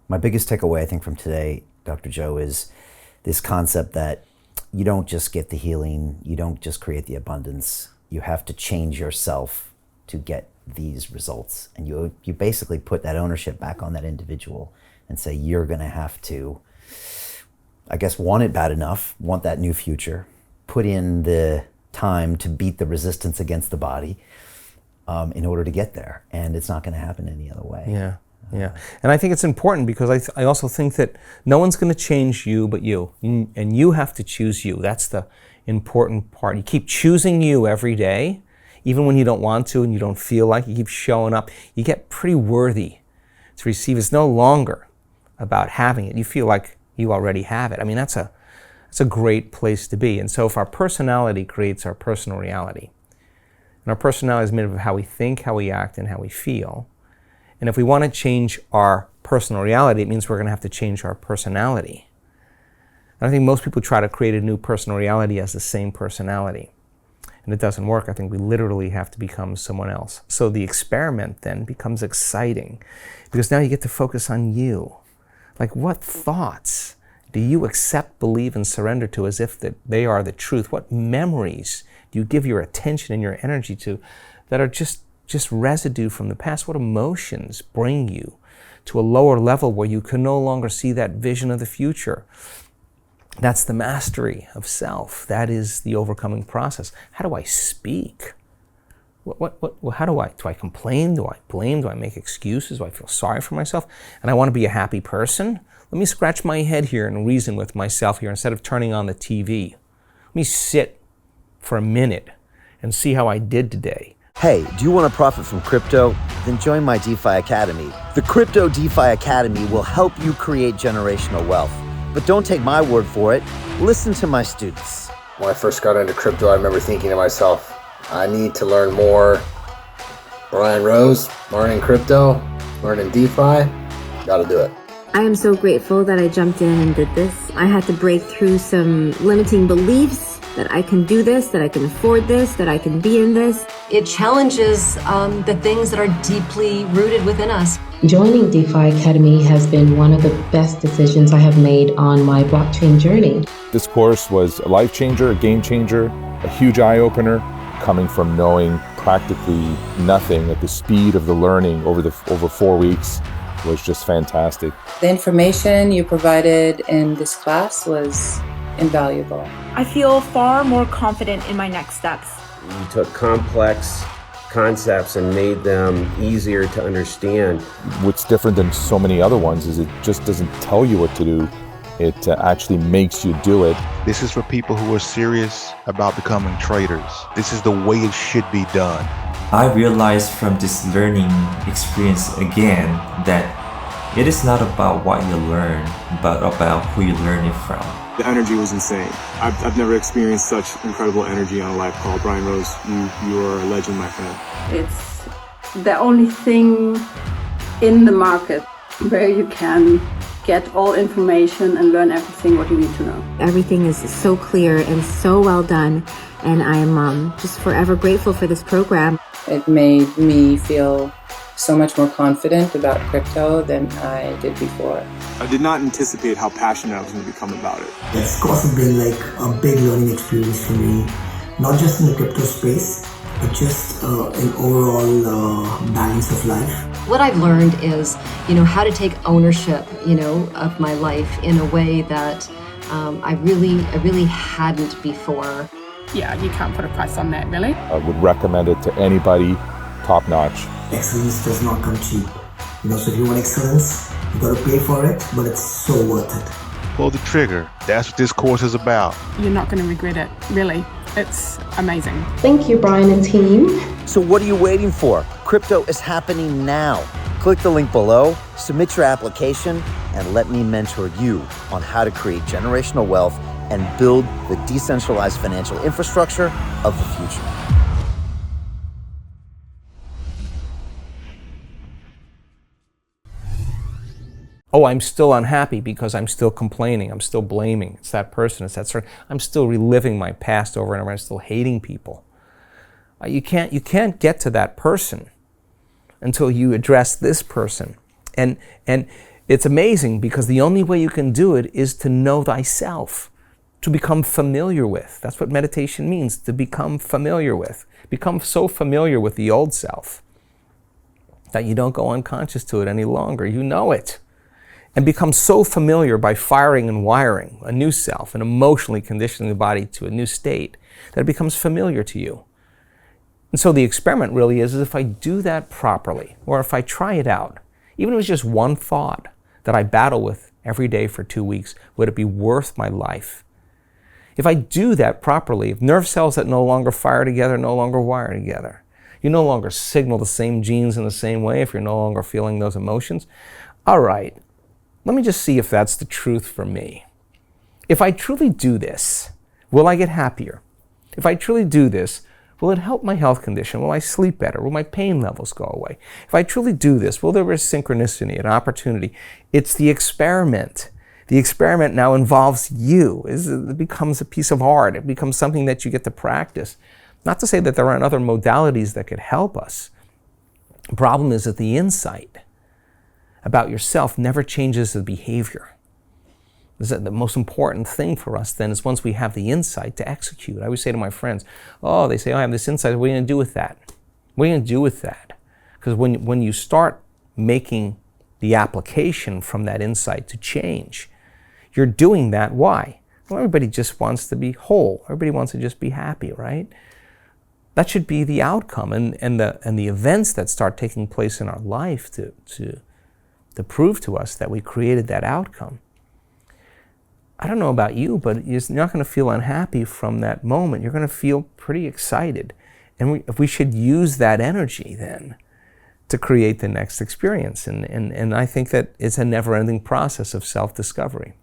My biggest takeaway, I think, from today, Dr. Joe, is this concept that you don't just get the healing, you don't just create the abundance, you have to change yourself to get these results. And you basically put that ownership back on that individual and say, you're gonna have to, I guess, want it bad enough, want that new future, put in the time to beat the resistance against the body in order to get there. And it's not gonna happen any other way. Yeah. Yeah, and I think it's important because I also think that no one's going to change you but you, and you have to choose you. That's the important part. You keep choosing you every day, even when you don't want to and you don't feel like, you keep showing up. You get pretty worthy to receive. It's no longer about having it. You feel like you already have it. I mean, that's a great place to be. And so if our personality creates our personal reality, and our personality is made up of how we think, how we act, and how we feel. And if we want to change our personal reality, it means we're going to have to change our personality. And I think most people try to create a new personal reality as the same personality. And it doesn't work. I think we literally have to become someone else. So the experiment then becomes exciting because now you get to focus on you. Like, what thoughts do you accept, believe, and surrender to as if that they are the truth? What memories do you give your attention and your energy to that are just residue from the past? What emotions bring you to a lower level where you can no longer see that vision of the future? That's the mastery of self. That is the overcoming process. How do I speak? How do I complain? Do I blame? Do I make excuses? Do I feel sorry for myself? And I want to be a happy person? Let me scratch my head here and reason with myself here instead of turning on the TV. Let me sit for a minute and see how I did today. Hey, do you want to profit from crypto? Then join my DeFi Academy. The Crypto DeFi Academy will help you create generational wealth. But don't take my word for it. Listen to my students. When I first got into crypto, I remember thinking to myself, I need to learn more. Brian Rose, learning crypto, learning DeFi, gotta do it. I am so grateful that I jumped in and did this. I had to break through some limiting beliefs that I can do this, that I can afford this, that I can be in this. It challenges the things that are deeply rooted within us. Joining DeFi Academy has been one of the best decisions I have made on my blockchain journey. This course was a life changer, a game changer, a huge eye-opener, coming from knowing practically nothing at the speed of the learning over 4 weeks was just fantastic. The information you provided in this class was invaluable. I feel far more confident in my next steps. You took complex concepts and made them easier to understand. What's different than so many other ones is it just doesn't tell you what to do. It actually makes you do it. This is for people who are serious about becoming traders. This is the way it should be done. I realized from this learning experience again that it is not about what you learn, but about who you learn it from. The energy was insane. I've never experienced such incredible energy on a live call. Brian Rose, you are a legend, my friend. It's the only thing in the market where you can get all information and learn everything what you need to know. Everything is so clear and so well done, and I am just forever grateful for this program. It made me feel so much more confident about crypto than I did before. I did not anticipate how passionate I was going to become about it. It's also been like a big learning experience for me, not just in the crypto space, but just an overall balance of life. What I've learned is, how to take ownership, of my life in a way that I really hadn't before. Yeah, you can't put a price on that, really. I would recommend it to anybody, top notch. Excellence does not come cheap. So if you want excellence, you got to pay for it, but it's so worth it. Pull the trigger. That's what this course is about. You're not going to regret it, really. It's amazing. Thank you, Brian and team. So what are you waiting for? Crypto is happening now. Click the link below, submit your application, and let me mentor you on how to create generational wealth and build the decentralized financial infrastructure of the future. Oh, I'm still unhappy because I'm still complaining. I'm still blaming. It's that person. It's that certain. I'm still reliving my past over and over. I'm still hating people. You can't get to that person until you address this person. And It's amazing because the only way you can do it is to know thyself, to become familiar with. That's what meditation means, to become familiar with. Become so familiar with the old self that you don't go unconscious to it any longer. You know it. And become so familiar by firing and wiring a new self and emotionally conditioning the body to a new state that it becomes familiar to you. And so the experiment really is if I do that properly, or if I try it out, even if it's just one thought that I battle with every day for 2 weeks, would it be worth my life? If I do that properly, if nerve cells that no longer fire together no longer wire together, you no longer signal the same genes in the same way if you're no longer feeling those emotions, all right, let me just see if that's the truth for me. If I truly do this, will I get happier? If I truly do this, will it help my health condition? Will I sleep better? Will my pain levels go away? If I truly do this, will there be synchronicity, an opportunity? It's the experiment. The experiment now involves you. It becomes a piece of art. It becomes something that you get to practice. Not to say that there aren't other modalities that could help us. The problem is that the insight about yourself never changes the behavior. The most important thing for us then is once we have the insight to execute. I always say to my friends, they say, I have this insight. What are you going to do with that? What are you going to do with that? Because when you start making the application from that insight to change, you're doing that. Why? Well, everybody just wants to be whole. Everybody wants to just be happy, right? That should be the outcome. And the events that start taking place in our life to prove to us that we created that outcome. I don't know about you, but you're not going to feel unhappy from that moment. You're going to feel pretty excited. And we should use that energy then to create the next experience. And I think that it's a never-ending process of self-discovery.